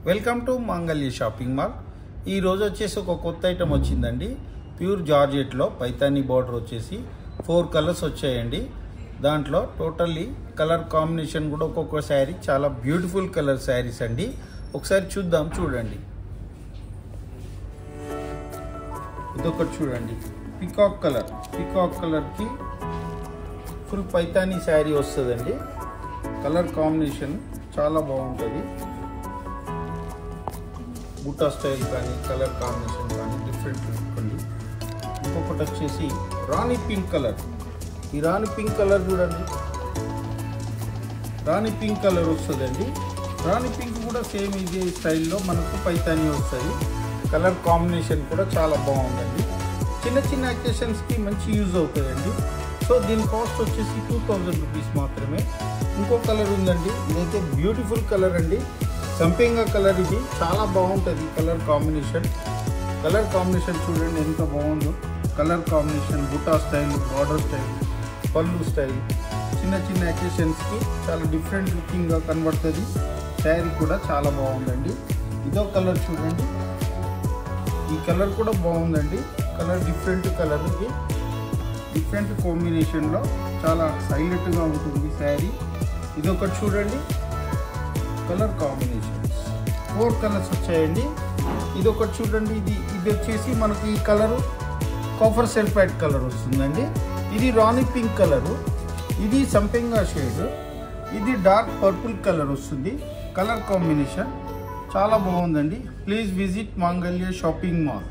Welcome to Mangalya shopping mall. ఈ రోజు వచ్చేసి ఒక కొత్త ఐటమ్ వచ్చిందండి. ప్యూర్ జార్జెట్లో పైతానీ బార్డర్ వచ్చేసి 4 కలర్స్ వచ్చాయండి. దాంట్లో టోటల్లీ కలర్ కాంబినేషన్ కూడా ఒక్కొక్క శారీ చాలా బ్యూటిఫుల్ కలర్ శారీస్ అండి. ఒకసారి చూద్దాం, చూడండి. ఇదొకటి చూడండి, పికాక్ కలర్కి ఫుల్ పైతానీ శారీ వస్తుందండి. కలర్ కాంబినేషన్ చాలా బాగుంటుంది. బూటా స్టైల్ కానీ కలర్ కాంబినేషన్ కానీ డిఫరెంట్ ఉంటుంది. ఇంకొకటి వచ్చేసి రాణి పింక్ కలర్. ఈ రాణి పింక్ కలర్ చూడండి, రాణి పింక్ కలర్ వస్తుందండి. రాణి పింక్ కూడా సేమ్ ఇదే స్టైల్లో మనకు పైతానీ వస్తుంది. కలర్ కాంబినేషన్ కూడా చాలా బాగుందండి. చిన్న చిన్న అకేషన్స్కి మంచి యూజ్ అవుతుందండి. సో దీని కాస్ట్ వచ్చేసి 2000 రూపీస్ మాత్రమే. ఇంకో కలర్ ఉందండి, ఇదైతే బ్యూటిఫుల్ కలర్ అండి. సంపెంగా కలర్, ఇది చాలా బాగుంటుంది. కలర్ కాంబినేషన్ చూడండి ఎంత బాగుందో. కలర్ కాంబినేషన్ బుటా స్టైల్, బార్డర్ స్టైల్, పళ్ళు స్టైల్, చిన్న చిన్న అకేషన్స్కి చాలా డిఫరెంట్ లుకింగ్గా కనబడుతుంది. శారీ కూడా చాలా బాగుందండి. ఇదో కలర్ చూడండి, ఈ కలర్ కూడా బాగుందండి. కలర్ డిఫరెంట్ కలర్, ఇది డిఫరెంట్ కాంబినేషన్లో చాలా హైలైట్గా ఉంటుంది శారీ. ఇదొకటి చూడండి, కలర్ కాంబినేషన్స్ 4 కలర్స్ వచ్చాయండి. ఇదొకటి చూడండి, ఇది వచ్చేసి మనకి ఈ కలరు కాపర్ సల్ఫైడ్ కలర్ వస్తుందండి. ఇది రాణి పింక్ కలరు, ఇది సంపెంగా షేడ్, ఇది డార్క్ పర్పుల్ కలర్ వస్తుంది. కలర్ కాంబినేషన్ చాలా బాగుందండి. Please visit Mangalya shopping mall.